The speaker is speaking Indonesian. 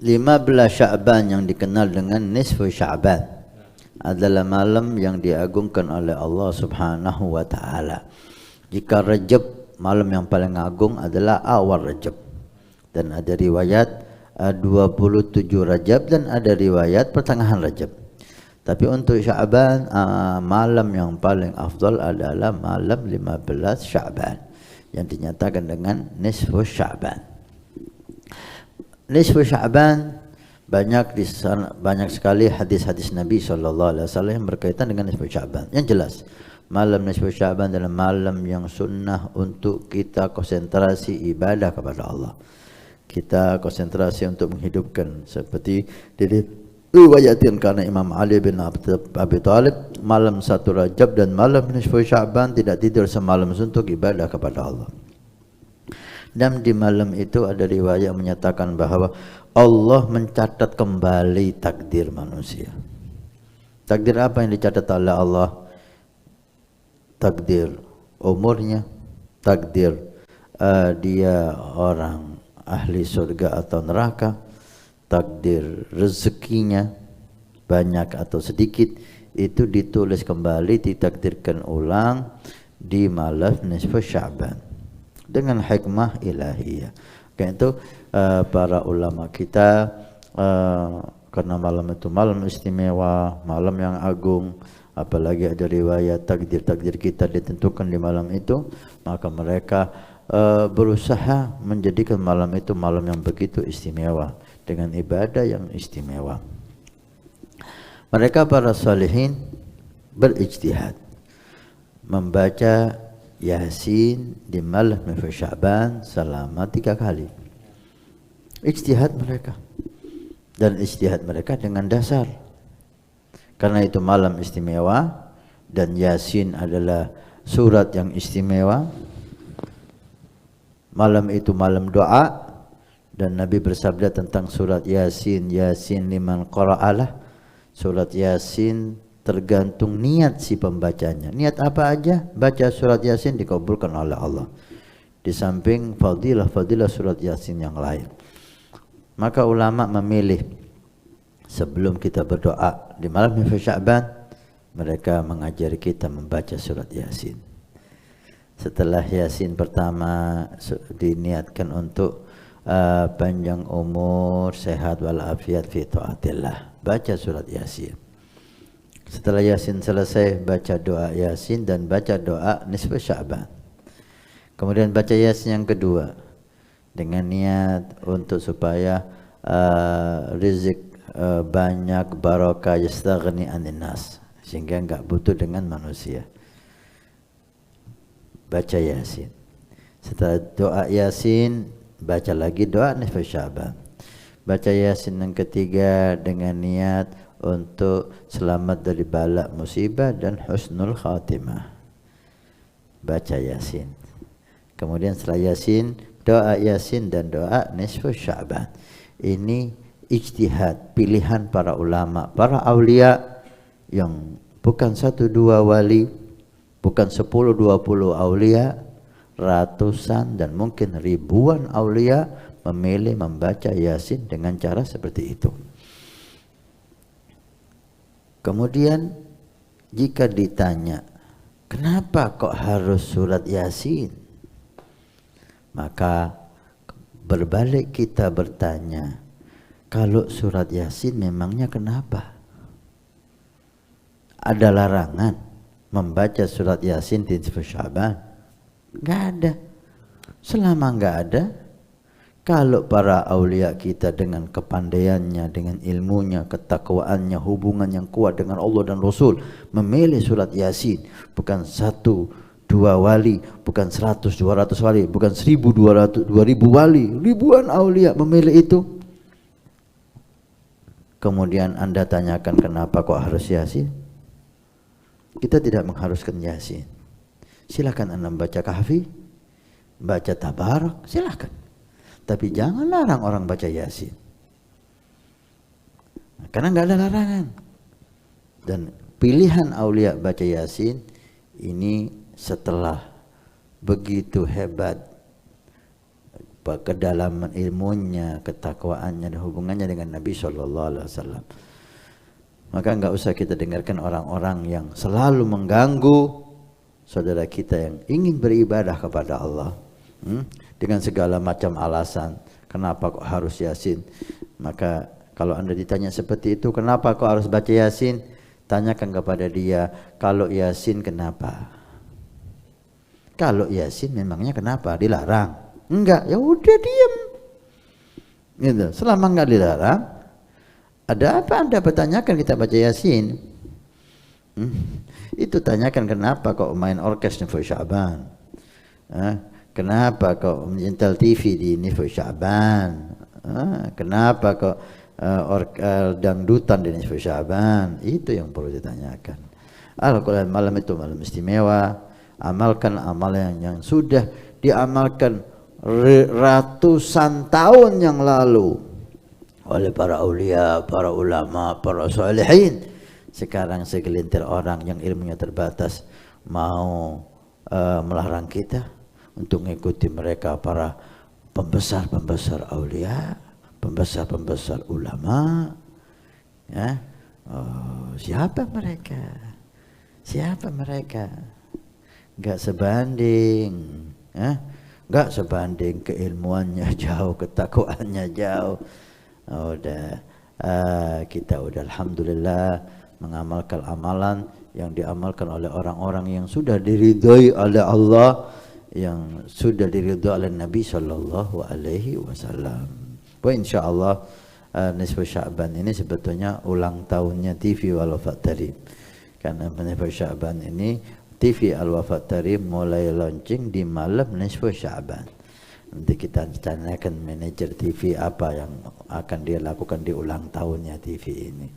15 Sya'ban yang dikenal dengan nisfu Sya'ban adalah malam yang diagungkan oleh Allah Subhanahu wa taala. Jika Rajab, malam yang paling agung adalah awal Rajab. Dan ada riwayat 27 Rajab dan ada riwayat pertengahan Rajab. Tapi untuk Sya'ban, malam yang paling afdal adalah malam 15 Sya'ban yang dinyatakan dengan nisfu Sya'ban. Nisfu Sya'ban banyak di sana, banyak sekali hadis-hadis Nabi SAW yang berkaitan dengan nisfu Sya'ban. Yang jelas, malam nisfu Sya'ban adalah malam yang sunnah untuk kita konsentrasi ibadah kepada Allah. Kita konsentrasi untuk menghidupkan, seperti diriwayatkan karena Imam Ali bin Abi Thalib, malam 1 Rajab dan malam nisfu Sya'ban tidak tidur semalam untuk ibadah kepada Allah. Dan di malam itu ada riwayat menyatakan bahwa Allah mencatat kembali takdir manusia. Takdir apa yang dicatat oleh Allah? Takdir umurnya, takdir dia orang ahli surga atau neraka, takdir rezekinya banyak atau sedikit, itu ditulis kembali, ditakdirkan ulang di malam nisfu Sya'ban dengan hikmah ilahiyah. Karena itu para ulama kita, karena malam itu malam istimewa, malam yang agung, apalagi ada riwayat takdir-takdir kita ditentukan di malam itu, maka mereka berusaha menjadikan malam itu malam yang begitu istimewa dengan ibadah yang istimewa. Mereka para salihin berijtihad membaca Yasin di malam nisfu Sya'ban selama 3 kali. Ijtihad mereka, dan ijtihad mereka dengan dasar, karena itu malam istimewa dan Yasin adalah surat yang istimewa. Malam itu malam doa, dan Nabi bersabda tentang surat Yasin, Yasin liman qara'alah. Surat Yasin tergantung niat si pembacanya. Niat apa aja baca surat Yasin dikabulkan oleh Allah, di samping fadilah surat Yasin yang lain. Maka ulama memilih sebelum kita berdoa di malam nisfu Sya'ban, mereka mengajari kita membaca surat Yasin. Setelah Yasin pertama diniatkan untuk panjang umur, sehat walafiat fi taatillah, baca surat Yasin. Setelah Yasin selesai, baca doa Yasin dan baca doa nisfu Sya'ban. Kemudian baca Yasin yang kedua dengan niat untuk supaya rizq banyak, barakah, yastaghni anin nas, sehingga enggak butuh dengan manusia. Baca Yasin. Setelah doa Yasin, baca lagi doa nisfu Sya'ban. Baca Yasin yang ketiga dengan niat untuk selamat dari bala musibah dan husnul khatimah. Baca Yasin. Kemudian setelah Yasin, doa Yasin dan doa nisfu Sya'ban. Ini ijtihad, pilihan para ulama, para aulia yang bukan 1-2 wali, bukan 10-20 aulia, ratusan dan mungkin ribuan aulia memilih membaca Yasin dengan cara seperti itu. Kemudian jika ditanya, kenapa kok harus surat Yasin? Maka berbalik kita bertanya, kalau surat Yasin memangnya kenapa? Ada larangan membaca surat Yasin di nisfu Sya'ban? Enggak ada. Selama enggak ada, kalau para aulia kita dengan kepandaiannya, dengan ilmunya, ketakwaannya, hubungan yang kuat dengan Allah dan Rasul, memilih surat Yasin, bukan 1-2 wali, bukan 100-200 wali, bukan 1.200-2.000 wali, ribuan aulia memilih itu. Kemudian Anda tanyakan kenapa kok harus Yasin? Kita tidak mengharuskan Yasin. Silakan Anda baca Kahfi, baca Tabarak, silakan. Tapi jangan larang orang baca Yasin, karena nggak ada larangan. Dan pilihan aulia baca Yasin ini setelah begitu hebat kedalaman ilmunya, ketakwaannya dan hubungannya dengan Nabi Shallallahu Alaihi Wasallam. Maka enggak usah kita dengarkan orang-orang yang selalu mengganggu saudara kita yang ingin beribadah kepada Allah dengan segala macam alasan. Kenapa kok harus Yasin? Maka kalau Anda ditanya seperti itu, kenapa kok harus baca Yasin? Tanyakan kepada dia, kalau Yasin kenapa? Kalau Yasin memangnya kenapa? Dilarang? Enggak, ya udah diam. Gitu. Selama enggak dilarang, ada apa Anda bertanyakan kita baca Yasin? Itu tanyakan kenapa kok main orkes nisfu Sya'ban? Kenapa kok menyentel TV di nisfu Sya'ban? Kenapa kok dangdutan di nisfu Sya'ban? Itu yang perlu ditanyakan. Al-Quran malam itu malam istimewa. Amalkan amalan yang sudah diamalkan ratusan tahun yang lalu oleh para aulia, para ulama, para salihin. Sekarang segelintir orang yang ilmunya terbatas mau melarang kita untuk mengikuti mereka, para pembesar-pembesar aulia, pembesar-pembesar ulama. Ya, siapa mereka? Siapa mereka? Enggak sebanding, enggak sebanding keilmuannya jauh, ketakwaannya jauh. Kita udah alhamdulillah mengamalkan amalan yang diamalkan oleh orang-orang yang sudah diridhoi oleh Allah, yang sudah diridhoi oleh Nabi Shallallahu Alaihi Wasallam. Insyaallah nisfu Sya'ban ini sebetulnya ulang tahunnya TV Al Wafat Tarib. Karena nisfu Sya'ban ini TV Al Wafat Tarib mulai launching di malam nisfu Sya'ban. Nanti kita tanyakan manajer TV apa yang akan dia lakukan di ulang tahunnya TV ini.